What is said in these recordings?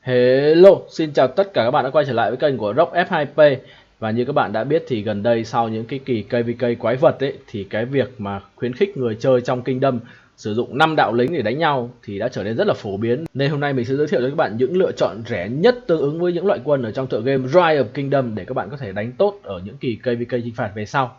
Hello, xin chào tất cả các bạn đã quay trở lại với kênh của Rock F2P. Và như các bạn đã biết thì gần đây sau những cái kỳ KVK quái vật ấy, thì cái việc mà khuyến khích người chơi trong Kingdom sử dụng 5 đạo lính để đánh nhau thì đã trở nên rất là phổ biến. Nên hôm nay mình sẽ giới thiệu cho các bạn những lựa chọn rẻ nhất tương ứng với những loại quân ở trong tựa game Rise of Kingdom để các bạn có thể đánh tốt ở những kỳ KVK chinh phạt về sau.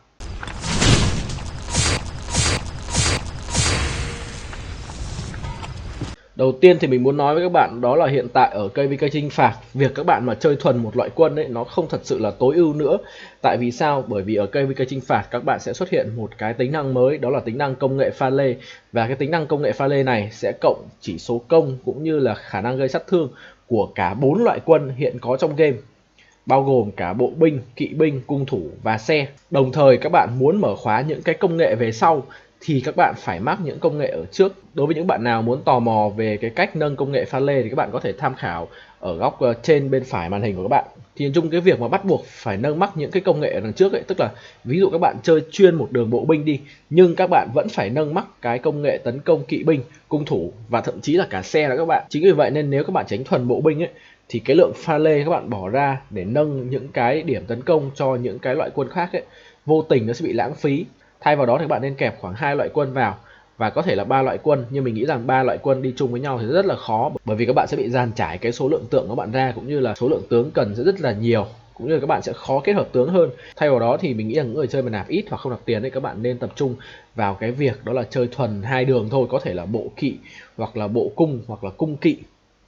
Đầu tiên thì mình muốn nói với các bạn đó là hiện tại ở KVK chinh phạt, việc các bạn mà chơi thuần một loại quân ấy nó không thật sự là tối ưu nữa. Tại vì sao? Bởi vì ở KVK chinh phạt các bạn sẽ xuất hiện một cái tính năng mới, đó là tính năng công nghệ pha lê. Và cái tính năng công nghệ pha lê này sẽ cộng chỉ số công cũng như là khả năng gây sát thương của cả 4 loại quân hiện có trong game, bao gồm cả bộ binh, kỵ binh, cung thủ và xe. Đồng thời các bạn muốn mở khóa những cái công nghệ về sau thì các bạn phải mắc những công nghệ ở trước. Đối với những bạn nào muốn tò mò về cái cách nâng công nghệ pha lê thì các bạn có thể tham khảo ở góc trên bên phải màn hình của các bạn. Thì chung cái việc mà bắt buộc phải nâng mắc những cái công nghệ ở đằng trước ấy, tức là ví dụ các bạn chơi chuyên một đường bộ binh đi, nhưng các bạn vẫn phải nâng mắc cái công nghệ tấn công kỵ binh, cung thủ và thậm chí là cả xe đó các bạn. Chính vì vậy nên nếu các bạn đánh thuần bộ binh ấy thì cái lượng pha lê các bạn bỏ ra để nâng những cái điểm tấn công cho những cái loại quân khác ấy, vô tình nó sẽ bị lãng phí. Thay vào đó thì các bạn nên kẹp khoảng 2 loại quân vào và có thể là 3 loại quân, nhưng mình nghĩ rằng 3 loại quân đi chung với nhau thì rất là khó, bởi vì các bạn sẽ bị dàn trải cái số lượng tượng của bạn ra, cũng như là số lượng tướng cần sẽ rất là nhiều, cũng như là các bạn sẽ khó kết hợp tướng hơn. Thay vào đó thì mình nghĩ rằng những người chơi mà nạp ít hoặc không nạp tiền ấy, các bạn nên tập trung vào cái việc đó là chơi thuần 2 đường thôi, có thể là bộ kỵ hoặc là bộ cung hoặc là cung kỵ.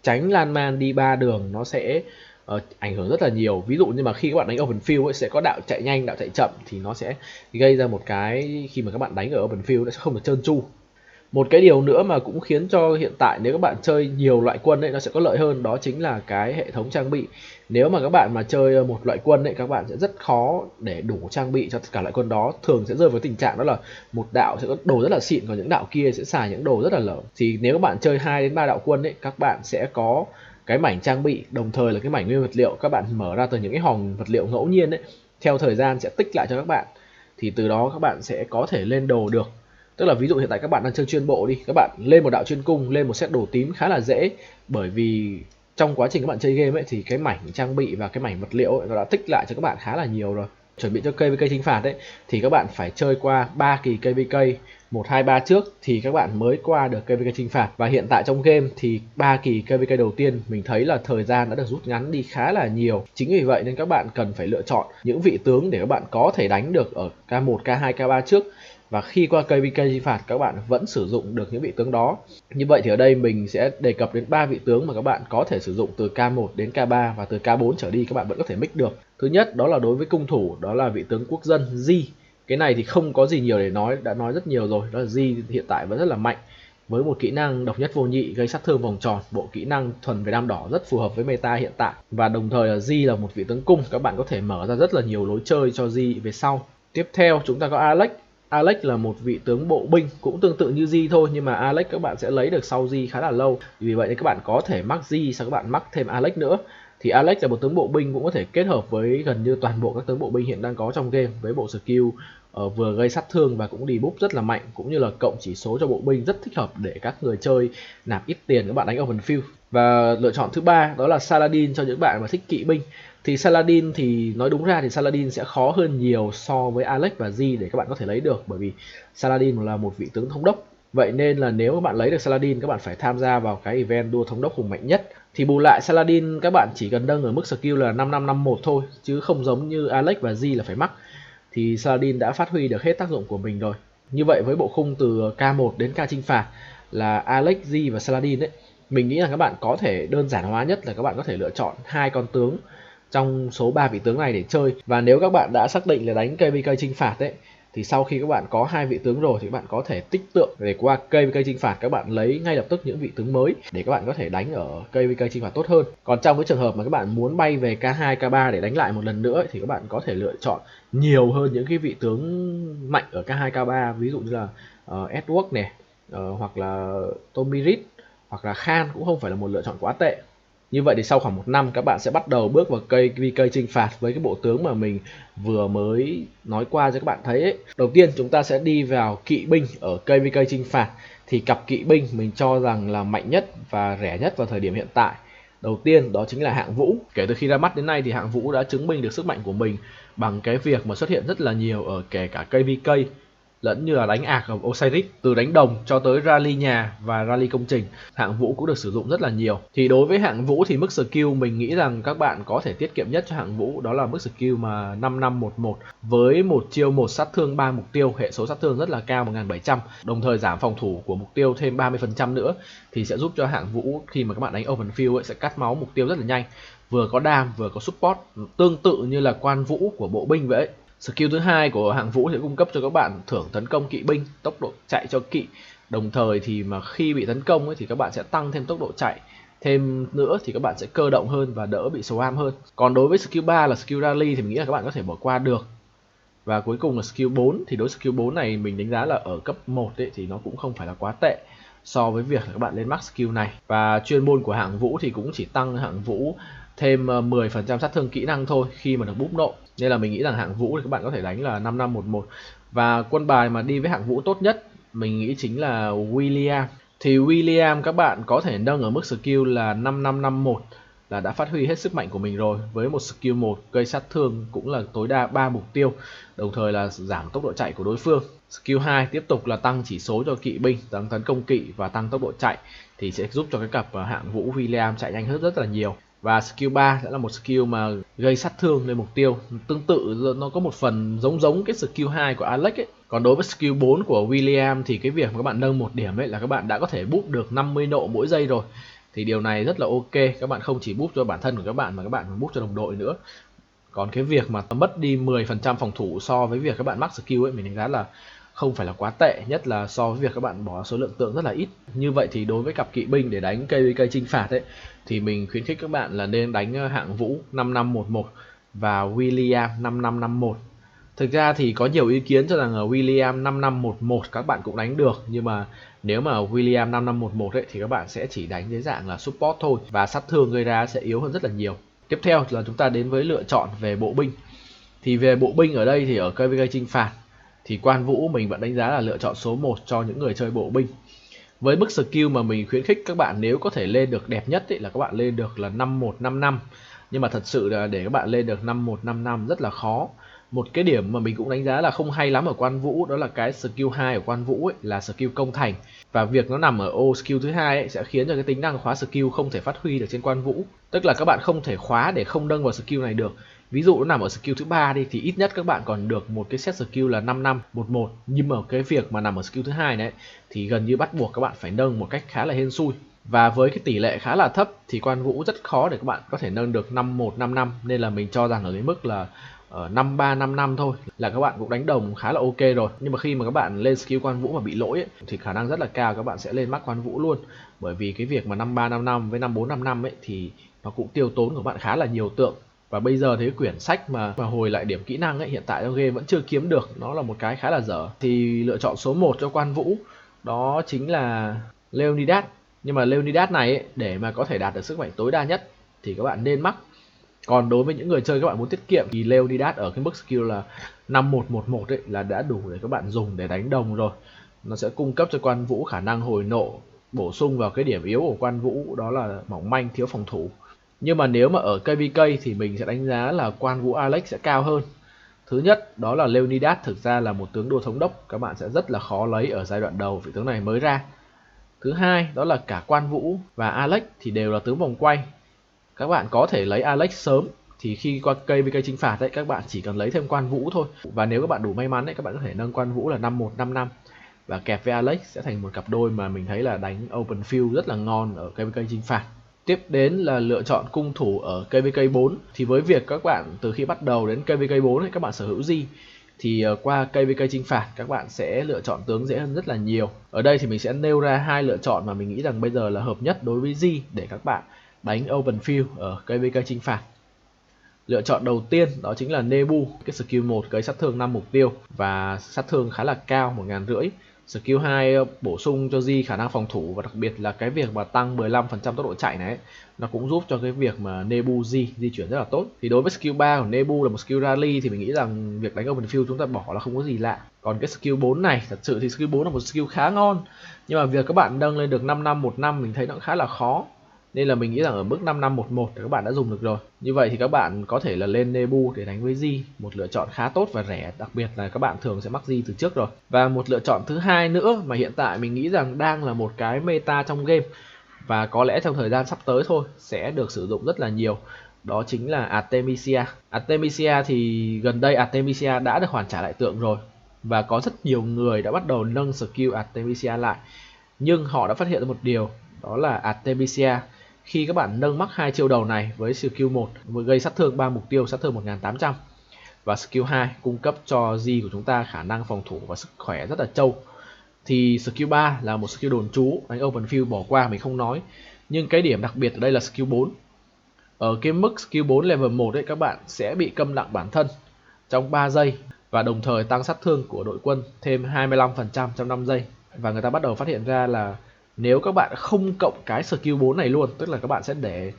Tránh lan man đi 3 đường nó sẽ ảnh hưởng rất là nhiều. Ví dụ như mà khi các bạn đánh open field ấy, sẽ có đạo chạy nhanh, đạo chạy chậm, thì nó sẽ gây ra một cái khi mà các bạn đánh ở open field nó sẽ không được trơn tru. Một cái điều nữa mà cũng khiến cho hiện tại nếu các bạn chơi nhiều loại quân ấy nó sẽ có lợi hơn, đó chính là cái hệ thống trang bị. Nếu mà các bạn mà chơi một loại quân ấy, các bạn sẽ rất khó để đủ trang bị cho tất cả loại quân đó, thường sẽ rơi vào tình trạng đó là một đạo sẽ có đồ rất là xịn, còn những đạo kia sẽ xài những đồ rất là lởm. Thì nếu các bạn chơi 2 đến 3 đạo quân ấy, các bạn sẽ có cái mảnh trang bị, đồng thời là cái mảnh nguyên vật liệu các bạn mở ra từ những cái hòm vật liệu ngẫu nhiên ấy, theo thời gian sẽ tích lại cho các bạn, thì từ đó các bạn sẽ có thể lên đồ được. Tức là ví dụ hiện tại các bạn đang chơi chuyên bộ đi, các bạn lên một đạo chuyên cung, lên một set đồ tím khá là dễ, bởi vì trong quá trình các bạn chơi game ấy thì cái mảnh trang bị và cái mảnh vật liệu ấy, nó đã tích lại cho các bạn khá là nhiều rồi. Chuẩn bị cho KVK chinh phạt ấy thì các bạn phải chơi qua 3 kỳ KVK 1, 2, 3 trước thì các bạn mới qua được KVK chinh phạt. Và hiện tại trong game thì 3 kỳ KVK đầu tiên mình thấy là thời gian đã được rút ngắn đi khá là nhiều. Chính vì vậy nên các bạn cần phải lựa chọn những vị tướng để các bạn có thể đánh được ở K1, K2, K3 trước. Và khi qua KVK chinh phạt các bạn vẫn sử dụng được những vị tướng đó. Như vậy thì ở đây mình sẽ đề cập đến 3 vị tướng mà các bạn có thể sử dụng từ K1 đến K3 và từ K4 trở đi các bạn vẫn có thể mix được. Thứ nhất đó là đối với cung thủ, đó là vị tướng quốc dân Di. Cái này thì không có gì nhiều để nói, đã nói rất nhiều rồi. Đó là Di hiện tại vẫn rất là mạnh, với một kỹ năng độc nhất vô nhị gây sát thương vòng tròn, bộ kỹ năng thuần về đam đỏ rất phù hợp với meta hiện tại. Và đồng thời là Di là một vị tướng cung, các bạn có thể mở ra rất là nhiều lối chơi cho Di về sau. Tiếp theo chúng ta có Alex. Alex là một vị tướng bộ binh cũng tương tự như Di thôi, nhưng mà Alex các bạn sẽ lấy được sau Di khá là lâu, vì vậy nên các bạn có thể mắc Di sau các bạn mắc thêm Alex nữa. Thì Alex là một tướng bộ binh cũng có thể kết hợp với gần như toàn bộ các tướng bộ binh hiện đang có trong game, với bộ skill vừa gây sát thương và cũng debuff rất là mạnh, cũng như là cộng chỉ số cho bộ binh, rất thích hợp để các người chơi nạp ít tiền các bạn đánh open field. Và lựa chọn thứ ba đó là Saladin cho những bạn mà thích kỵ binh. Thì Saladin thì nói đúng ra thì Saladin sẽ khó hơn nhiều so với Alex và Di để các bạn có thể lấy được, bởi vì Saladin là một vị tướng thống đốc. Vậy nên là nếu các bạn lấy được Saladin, các bạn phải tham gia vào cái event đua thống đốc hùng mạnh nhất. Thì bù lại Saladin các bạn chỉ cần nâng ở mức skill là 5551 thôi, chứ không giống như Alex và Di là phải mắc. Thì Saladin đã phát huy được hết tác dụng của mình rồi. Như vậy với bộ khung từ K1 đến K chinh phạt là Alex, Di và Saladin ấy, mình nghĩ là các bạn có thể đơn giản hóa nhất là các bạn có thể lựa chọn 2 con tướng trong số 3 vị tướng này để chơi. Và nếu các bạn đã xác định là đánh KVK chinh phạt ấy, thì sau khi các bạn có 2 vị tướng rồi thì các bạn có thể tích tượng để qua KVK chinh phạt các bạn lấy ngay lập tức những vị tướng mới để các bạn có thể đánh ở KVK chinh phạt tốt hơn. Còn trong cái trường hợp mà các bạn muốn bay về K2, K3 để đánh lại một lần nữa ấy, thì các bạn có thể lựa chọn nhiều hơn những cái vị tướng mạnh ở K2, K3, ví dụ như là Edward này, hoặc là Tomirit, hoặc là Khan cũng không phải là một lựa chọn quá tệ. Như vậy thì sau khoảng 1 năm các bạn sẽ bắt đầu bước vào KVK chinh phạt với cái bộ tướng mà mình vừa mới nói qua cho các bạn thấy ấy. Đầu tiên chúng ta sẽ đi vào kỵ binh ở KVK chinh phạt. Thì cặp kỵ binh mình cho rằng là mạnh nhất và rẻ nhất vào thời điểm hiện tại Đầu tiên đó chính là Hạng Vũ. Kể từ khi ra mắt đến nay thì Hạng Vũ đã chứng minh được sức mạnh của mình bằng cái việc mà xuất hiện rất là nhiều ở kể cả KVK lẫn như là đánh ạc ở Osiris, từ đánh đồng cho tới rally nhà và rally công trình, Hạng Vũ cũng được sử dụng rất là nhiều. Thì đối với Hạng Vũ thì mức skill mình nghĩ rằng các bạn có thể tiết kiệm nhất cho Hạng Vũ đó là mức skill mà 5511 với một chiêu 1 sát thương 3 mục tiêu, hệ số sát thương rất là cao 1700, đồng thời giảm phòng thủ của mục tiêu thêm 30% nữa, thì sẽ giúp cho Hạng Vũ khi mà các bạn đánh open field ấy, sẽ cắt máu mục tiêu rất là nhanh, vừa có đam vừa có support, tương tự như là Quan Vũ của bộ binh vậy. Skill thứ hai của Hạng Vũ sẽ cung cấp cho các bạn thưởng tấn công kỵ binh, tốc độ chạy cho kỵ. Đồng thời thì mà khi bị tấn công ấy, thì các bạn sẽ tăng thêm tốc độ chạy. Thêm nữa thì các bạn sẽ cơ động hơn và đỡ bị spam hơn. Còn đối với skill 3 là skill rally thì mình nghĩ là các bạn có thể bỏ qua được. Và cuối cùng là skill 4, thì đối với skill 4 này mình đánh giá là ở cấp 1 ấy, thì nó cũng không phải là quá tệ so với việc là các bạn lên max skill này. Và chuyên môn của Hạng Vũ thì cũng chỉ tăng Hạng Vũ thêm 10% sát thương kỹ năng thôi khi mà được búp nộ. Nên là mình nghĩ rằng Hạng Vũ thì các bạn có thể đánh là 5511. Và quân bài mà đi với Hạng Vũ tốt nhất mình nghĩ chính là William. Thì William các bạn có thể nâng ở mức skill là 5551 là đã phát huy hết sức mạnh của mình rồi, với một skill 1 gây sát thương cũng là tối đa 3 mục tiêu, đồng thời là giảm tốc độ chạy của đối phương. Skill 2 tiếp tục là tăng chỉ số cho kỵ binh, tăng tấn công kỵ và tăng tốc độ chạy, thì sẽ giúp cho cái cặp Hạng Vũ William chạy nhanh hơn rất là nhiều. Và skill 3 sẽ là một skill mà gây sát thương lên mục tiêu, tương tự nó có một phần giống cái skill 2 của Alex ấy. Còn đối với skill 4 của William thì cái việc mà các bạn nâng một điểm ấy là các bạn đã có thể boost được 50 nộ mỗi giây rồi. Thì điều này rất là ok, các bạn không chỉ boost cho bản thân của các bạn mà các bạn còn boost cho đồng đội nữa. Còn cái việc mà mất đi 10% phòng thủ so với việc các bạn max skill ấy, mình đánh giá là không phải là quá tệ, nhất là so với việc các bạn bỏ số lượng tượng rất là ít. Như vậy thì đối với cặp kỵ binh để đánh KVK chinh phạt ấy, thì mình khuyến khích các bạn là nên đánh Hạng Vũ 5511 và William 5551. Thực ra thì có nhiều ý kiến cho rằng William 5511 các bạn cũng đánh được, nhưng mà nếu mà William 5511 ấy, thì các bạn sẽ chỉ đánh dưới dạng là support thôi, và sát thương gây ra sẽ yếu hơn rất là nhiều. Tiếp theo là chúng ta đến với lựa chọn về bộ binh. Thì về bộ binh ở đây thì ở KVK chinh phạt thì Quan Vũ mình vẫn đánh giá là lựa chọn số 1 cho những người chơi bộ binh. Với mức skill mà mình khuyến khích các bạn nếu có thể lên được đẹp nhất ấy, là các bạn lên được là 5155. Nhưng mà thật sự là để các bạn lên được 5155 rất là khó. Một cái điểm mà mình cũng đánh giá là không hay lắm ở Quan Vũ đó là cái skill 2 của Quan Vũ ấy, là skill công thành. Và việc nó nằm ở ô skill thứ hai ấy, sẽ khiến cho cái tính năng khóa skill không thể phát huy được trên Quan Vũ. Tức là các bạn không thể khóa để không nâng vào skill này được. Ví dụ nó nằm ở skill thứ 3 đi thì ít nhất các bạn còn được một cái set skill là 5511, nhưng mà cái việc mà nằm ở skill thứ hai này thì gần như bắt buộc các bạn phải nâng một cách khá là hên xui. Và với cái tỷ lệ khá là thấp thì Quan Vũ rất khó để các bạn có thể nâng được 5155, nên là mình cho rằng ở cái mức là 5355 thôi là các bạn cũng đánh đồng khá là ok rồi. Nhưng mà khi mà các bạn lên skill Quan Vũ mà bị lỗi ấy, thì khả năng rất là cao các bạn sẽ lên mắc Quan Vũ luôn. Bởi vì cái việc mà 5355 với 5455 ấy thì nó cũng tiêu tốn của bạn khá là nhiều tượng. Và bây giờ thế quyển sách mà hồi lại điểm kỹ năng ấy, hiện tại trong game vẫn chưa kiếm được, nó là một cái khá là dở. Thì lựa chọn số 1 cho Quan Vũ đó chính là Leonidas. Nhưng mà Leonidas này ấy, để mà có thể đạt được sức mạnh tối đa nhất thì các bạn nên mắc. Còn đối với những người chơi các bạn muốn tiết kiệm thì Leonidas ở cái mức skill là 5111 ấy là đã đủ để các bạn dùng để đánh đồng rồi. Nó sẽ cung cấp cho Quan Vũ khả năng hồi nộ, bổ sung vào cái điểm yếu của Quan Vũ đó là mỏng manh, thiếu phòng thủ. Nhưng mà nếu mà ở KVK thì mình sẽ đánh giá là Quan Vũ Alex sẽ cao hơn. Thứ nhất đó là Leonidas thực ra là một tướng đua thống đốc, các bạn sẽ rất là khó lấy ở giai đoạn đầu vì tướng này mới ra. Thứ hai đó là cả Quan Vũ và Alex thì đều là tướng vòng quay. Các bạn có thể lấy Alex sớm thì khi qua KVK chinh phạt ấy, các bạn chỉ cần lấy thêm Quan Vũ thôi. Và nếu các bạn đủ may mắn ấy, các bạn có thể nâng Quan Vũ là 5155 và kẹp với Alex sẽ thành một cặp đôi mà mình thấy là đánh open field rất là ngon ở KVK chinh phạt. Tiếp đến là lựa chọn cung thủ ở KVK 4. Thì với việc các bạn từ khi bắt đầu đến KVK 4 ấy, các bạn sở hữu Di thì qua KVK chinh phạt các bạn sẽ lựa chọn tướng dễ hơn rất là nhiều. Ở đây thì mình sẽ nêu ra hai lựa chọn mà mình nghĩ rằng bây giờ là hợp nhất đối với Di để các bạn đánh open field ở KVK chinh phạt. Lựa chọn đầu tiên đó chính là Nebu, cái skill 1 gây sát thương 5 mục tiêu và sát thương khá là cao 1500. Skill 2 bổ sung cho Di khả năng phòng thủ, và đặc biệt là cái việc mà tăng 15% tốc độ chạy này nó cũng giúp cho cái việc mà Nebu di chuyển rất là tốt. Thì đối với skill 3 của Nebu là một skill rally thì mình nghĩ rằng việc đánh open field chúng ta bỏ là không có gì lạ. Còn cái skill 4 này thật sự thì skill 4 là một skill khá ngon, nhưng mà việc các bạn nâng lên được 5515 mình thấy nó cũng khá là khó. Nên là mình nghĩ rằng ở mức 5511 thì các bạn đã dùng được rồi. Như vậy thì các bạn có thể là lên Nebu để đánh với Di, một lựa chọn khá tốt và rẻ, đặc biệt là các bạn thường sẽ mắc Di từ trước rồi. Và một lựa chọn thứ hai nữa mà hiện tại mình nghĩ rằng đang là một cái meta trong game và có lẽ trong thời gian sắp tới thôi sẽ được sử dụng rất là nhiều, đó chính là Artemisia. Artemisia thì gần đây Artemisia đã được hoàn trả lại tượng rồi và có rất nhiều người đã bắt đầu nâng skill Artemisia lại. Nhưng họ đã phát hiện ra một điều, đó là Artemisia khi các bạn nâng mắc 2 chiêu đầu này với skill 1 gây sát thương 3 mục tiêu, sát thương 1800, và skill 2 cung cấp cho Di của chúng ta khả năng phòng thủ và sức khỏe rất là trâu, thì skill 3 là một skill đồn trú, đánh open field bỏ qua mình không nói. Nhưng cái điểm đặc biệt ở đây là skill 4. Ở cái mức skill 4 level 1 ấy, các bạn sẽ bị câm lặng bản thân trong 3 giây và đồng thời tăng sát thương của đội quân thêm 25% trong 5 giây. Và người ta bắt đầu phát hiện ra là nếu các bạn không cộng cái skill 4 này luôn, tức là các bạn sẽ để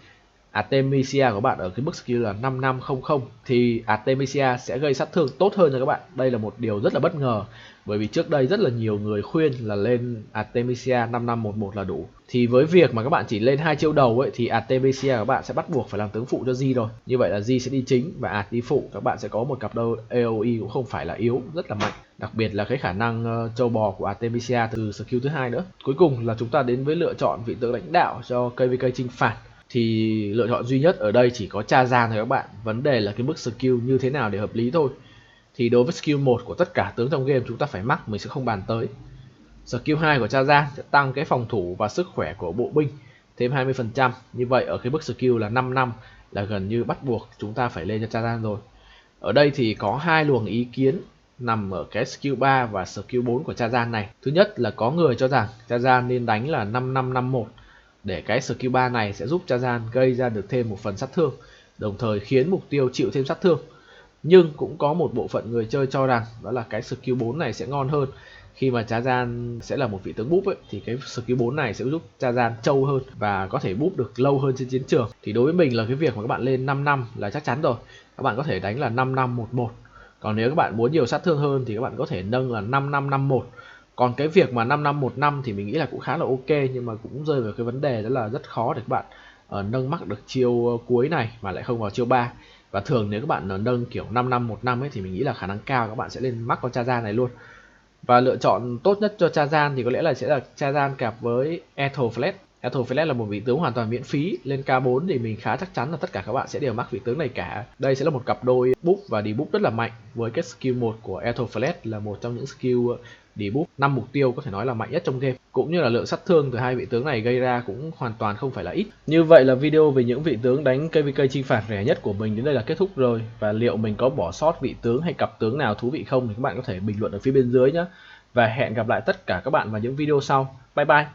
Artemisia của bạn ở cái mức skill là 5500 thì Artemisia sẽ gây sát thương tốt hơn cho các bạn. Đây là một điều rất là bất ngờ, bởi vì trước đây rất là nhiều người khuyên là lên Artemisia 5511 là đủ. Thì với việc mà các bạn chỉ lên 2 chiêu đầu ấy thì Artemisia các bạn sẽ bắt buộc phải làm tướng phụ cho Di rồi. Như vậy là Di sẽ đi chính và Art đi phụ, các bạn sẽ có một cặp đôi AoE cũng không phải là yếu, rất là mạnh. Đặc biệt là cái khả năng trâu bò của Artemisia từ skill thứ hai nữa. Cuối cùng là chúng ta đến với lựa chọn vị tướng lãnh đạo cho KVK chinh phạt. Thì lựa chọn duy nhất ở đây chỉ có Chazan thôi các bạn. Vấn đề là cái mức skill như thế nào để hợp lý thôi. Thì đối với skill 1 của tất cả tướng trong game chúng ta phải mắc, mình sẽ không bàn tới. Skill 2 của Chazan sẽ tăng cái phòng thủ và sức khỏe của bộ binh thêm 20%. Như vậy ở cái mức skill là 5 năm là gần như bắt buộc chúng ta phải lên cho Chazan rồi. Ở đây thì có hai luồng ý kiến nằm ở cái skill 3 và skill 4 của Chazan này. Thứ nhất là có người cho rằng Chazan nên đánh là 5551 để cái skill 3 này sẽ giúp Chazan gây ra được thêm một phần sát thương, đồng thời khiến mục tiêu chịu thêm sát thương. Nhưng cũng có một bộ phận người chơi cho rằng đó là cái skill 4 này sẽ ngon hơn. Khi mà Chazan sẽ là một vị tướng búp ấy, thì cái skill 4 này sẽ giúp Chazan trâu hơn và có thể búp được lâu hơn trên chiến trường. Thì đối với mình là cái việc mà các bạn lên 5 năm là chắc chắn rồi. Các bạn có thể đánh là 5511. Còn nếu các bạn muốn nhiều sát thương hơn thì các bạn có thể nâng là 5551. Còn cái việc mà 5515 thì mình nghĩ là cũng khá là ok, nhưng mà cũng rơi vào cái vấn đề đó là rất khó để các bạn nâng mắc được chiêu cuối này mà lại không vào chiêu 3. Và thường nếu các bạn nâng kiểu 5515 ấy thì mình nghĩ là khả năng cao các bạn sẽ lên mắc con Chazan này luôn. Và lựa chọn tốt nhất cho Chazan thì có lẽ là sẽ là Chazan cặp với Ethelflaed. Ethelflaed là một vị tướng hoàn toàn miễn phí. Lên K4 thì mình khá chắc chắn là tất cả các bạn sẽ đều mắc vị tướng này cả. Đây sẽ là một cặp đôi buff và debuff rất là mạnh. Với cái skill 1 của Ethelflaed là một trong những skill debuff 5 mục tiêu có thể nói là mạnh nhất trong game. Cũng như là lượng sát thương từ hai vị tướng này gây ra cũng hoàn toàn không phải là ít. Như vậy là video về những vị tướng đánh KVK chinh phạt rẻ nhất của mình đến đây là kết thúc rồi. Và liệu mình có bỏ sót vị tướng hay cặp tướng nào thú vị không thì các bạn có thể bình luận ở phía bên dưới nhé. Và hẹn gặp lại tất cả các bạn vào những video sau. Bye bye.